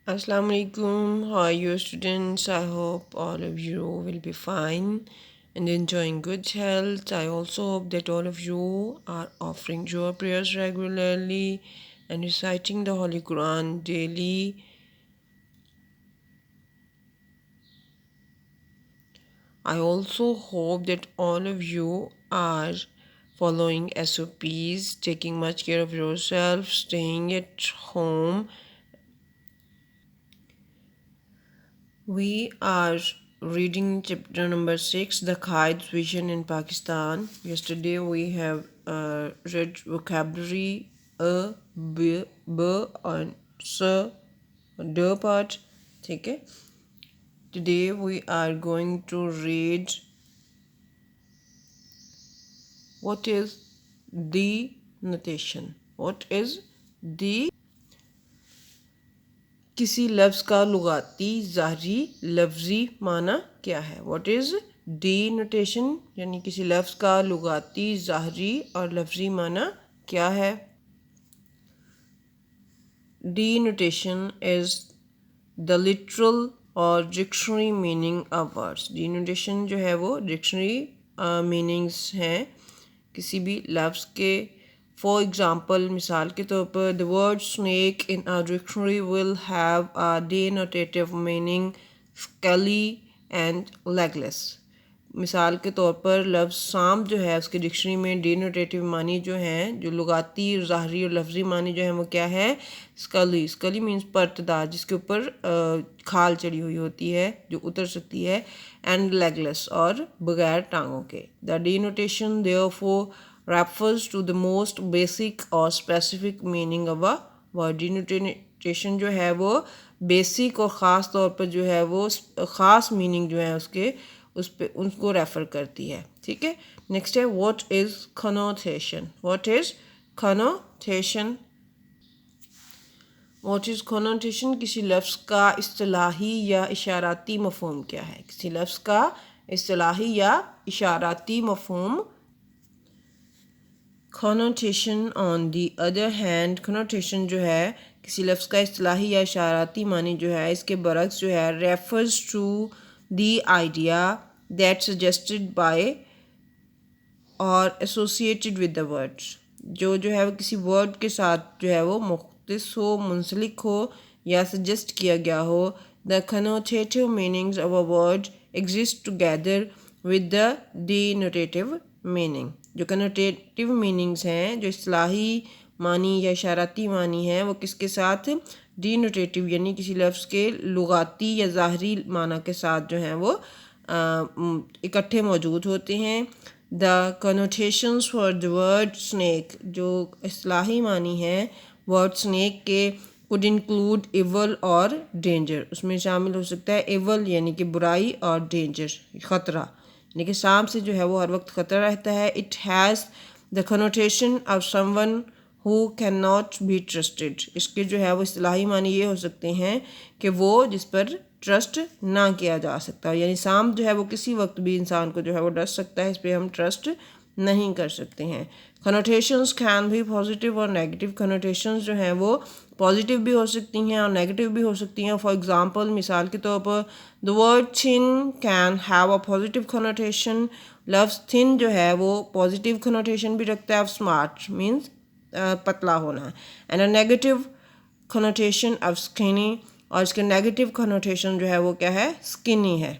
Assalamu alaikum. How are you, students? I hope all of you will be fine and enjoying good health. I also hope that all of you are offering your prayers regularly and reciting the Holy Quran daily. I also hope that all of you are following SOPs, taking much care of yourself, staying at home. We are reading chapter number 6, The Qaid's Vision in Pakistan. Yesterday we have read vocabulary A, B and S, D part. Okay. Today we are going to read what is the notation. What is the کسی لفظ کا لغاتی ظاہری لفظی معنی کیا ہے؟ What is D notation یعنی کسی لفظ کا لغاتی ظاہری اور لفظی معنی کیا ہے؟ Denotation is the literal اور dictionary meaning of words. Denotation جو ہے وہ ڈکشنری میننگس ہیں کسی بھی لفظ کے. فار ایگزامپل مثال کے طور پر the word snake in a dictionary will have a denotative meaning scaly and legless. مثال کے طور پر لفظ سانپ جو ہے اس کے ڈکشنری میں ڈینوٹیٹیو معنی جو ہیں جو لغاتی ظاہری اور لفظی معنی جو ہیں وہ کیا ہے؟ اسکلی. اسکلی مینس پرتدار جس کے اوپر کھال چڑھی ہوئی ہوتی ہے جو اتر سکتی ہے. اینڈ لیگلیس اور بغیر ٹانگوں کے. دا ڈینوٹیشن therefore refers to the most basic اور specific meaning of a word. ڈینوٹیشن جو ہے وہ بیسک اور خاص طور پر جو ہے وہ خاص میننگ جو ہے اس پہ ان کو ریفر کرتی ہے. ٹھیک ہے. نیکسٹ ہے what is connotation. What is connotation. What is connotation کسی لفظ کا اصطلاحی یا اشاراتی مفہوم کیا ہے؟ کسی لفظ کا اصطلاحی یا اشاراتی مفہوم. Connotation on the other hand connotation جو ہے کسی لفظ کا اصطلاحی یا اشاراتی معنی جو ہے اس کے برعکس جو ہے refers to the idea that suggested by اور ایسوسیٹڈ ود دا ورڈ. جو ہے وہ کسی ورڈ کے ساتھ جو ہے وہ مختص ہو، منسلک ہو یا سجیسٹ کیا گیا ہو. The connotative meanings of a word exist together with the denotative meaning. جو کنوٹیٹیو میننگز ہیں جو اصطلاحی معنی یا اشاراتی معنی ہیں وہ کس کے ساتھ؟ ڈینوٹیٹیو یعنی کسی لفظ کے لغاتی یا ظاہری معنی کے ساتھ جو ہیں وہ اکٹھے موجود ہوتے ہیں. دا کنوٹیشنز فار دا ورڈ snake جو اصطلاحی معنی ہیں ورڈ snake کے could include evil اور danger. اس میں شامل ہو سکتا ہے evil یعنی کہ برائی اور danger خطرہ یعنی کہ سانپ سے جو ہے وہ ہر وقت خطرہ رہتا ہے. It has the connotation of someone who cannot be trusted. اس کے جو ہے وہ اصطلاحی معنی یہ ہو سکتے ہیں کہ وہ جس پر ٹرسٹ نہ کیا جا سکتا یعنی سانپ جو ہے وہ کسی وقت بھی انسان کو جو ہے وہ ڈس سکتا ہے اس پہ ہم ٹرسٹ نہیں کر سکتے ہیں. کنوٹیشنز کین بھی پازیٹیو اور نیگیٹو. کنوٹیشنز جو ہیں وہ پازیٹیو بھی ہو سکتی ہیں اور نیگیٹو بھی ہو سکتی ہیں. فار ایگزامپل مثال کے طور پر the word thin can have a positive connotation. لفظ تھن جو ہے وہ پازیٹیو کنوٹیشن بھی رکھتا ہے. آف اسمارٹ مینس پتلا ہونا. And a negative connotation of skinny اور اس کے نیگیٹو کنوٹیشن جو ہے وہ کیا ہے؟ اسکنی ہے.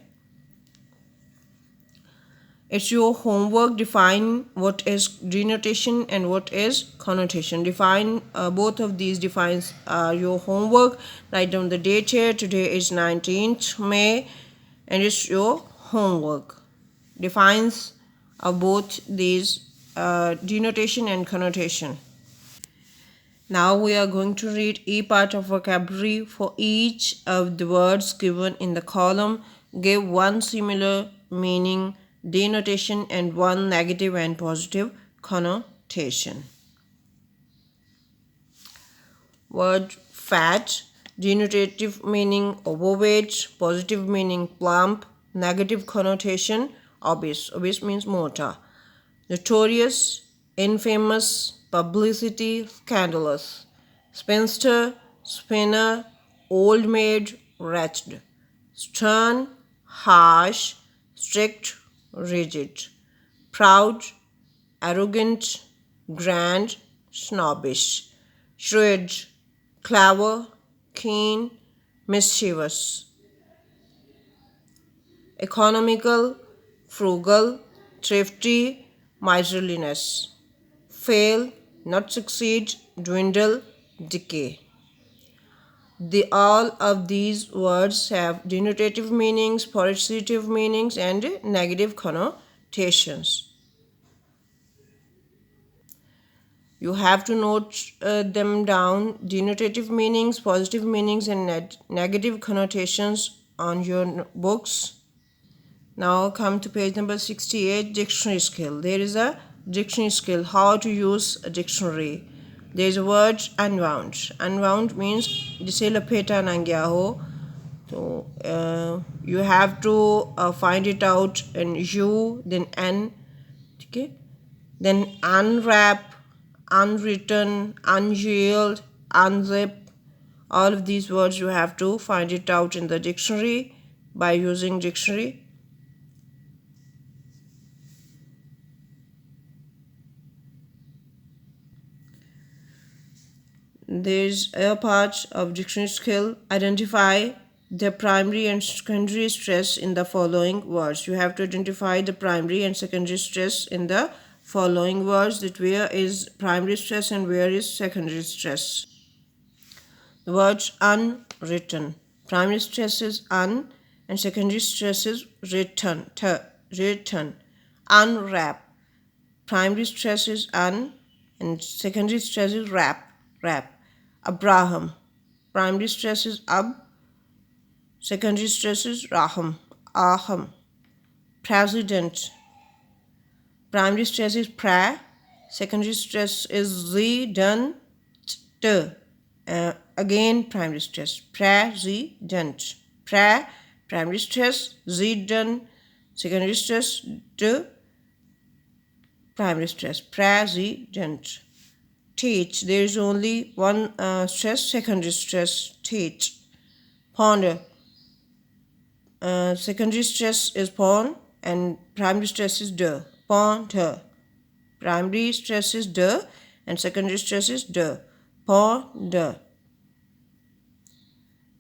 It's your homework. Define what is denotation and what is connotation. Define both of these defines your homework. Write down the date here. Today is 19th May and it's your homework. Defines both these denotation and connotation. Now we are going to read a part of vocabulary for each of the words given in the column. Give one similar meaning denotation and one negative and positive connotation. Word fat, denotative meaning overweight, positive meaning plump, negative connotation obese. Obese means motor. Notorious, infamous, publicity, scandalous. Spinster, spinner, old maid, wretched, stern, harsh, strict, rigid, proud, arrogant, grand, snobbish, shrewd, clever, keen, mischievous, economical, frugal, thrifty, miserliness, fail, not succeed, dwindle, decay. All of these words have denotative meanings, positive meanings, and negative connotations. You have to note them down, denotative meanings, positive meanings, and negative connotations on your books. Now come to page number 68, dictionary skill. There is a dictionary skill, how to use a dictionary. There is a word unwound. Unwound means jise lapeta na gaya ho. So you have to find it out in U, then N, okay? Then unwrap, unwritten, unjailed, unzip. All of these words you have to find it out in the dictionary by using dictionary. There's a part of dictionary skill, identify the primary and secondary stress in the following words. You have to identify the primary and secondary stress in the following words, that where is primary stress and where is secondary stress. The words unwritten. Primary stress is un and secondary stress is written. Written. Unwrap. Primary stress is un and secondary stress is wrap. Abraham. Primary stress is ab. Secondary stress is raham. Aham. President. Primary stress is pra. Secondary stress is z done t. Again primary stress. President. Primary stress z done. Secondary stress d. Primary stress. President. Teach. There is only one stress, secondary stress. Teach. Ponder. Secondary stress is pon and primary stress is de. Ponder. Primary stress is de and secondary stress is de. Ponder.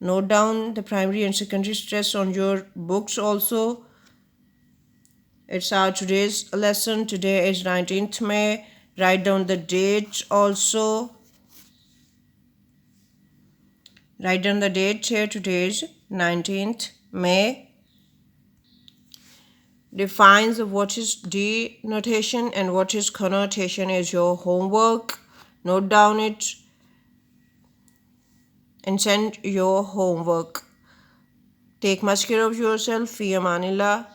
Note down the primary and secondary stress on your books also. It's our today's lesson. Today is 19th May. Write down the date also. Write down the date here. Today is 19th May. Defines what is denotation and what is connotation is your homework. Note down it and send your homework. Take much care of yourself. Fi amanillah.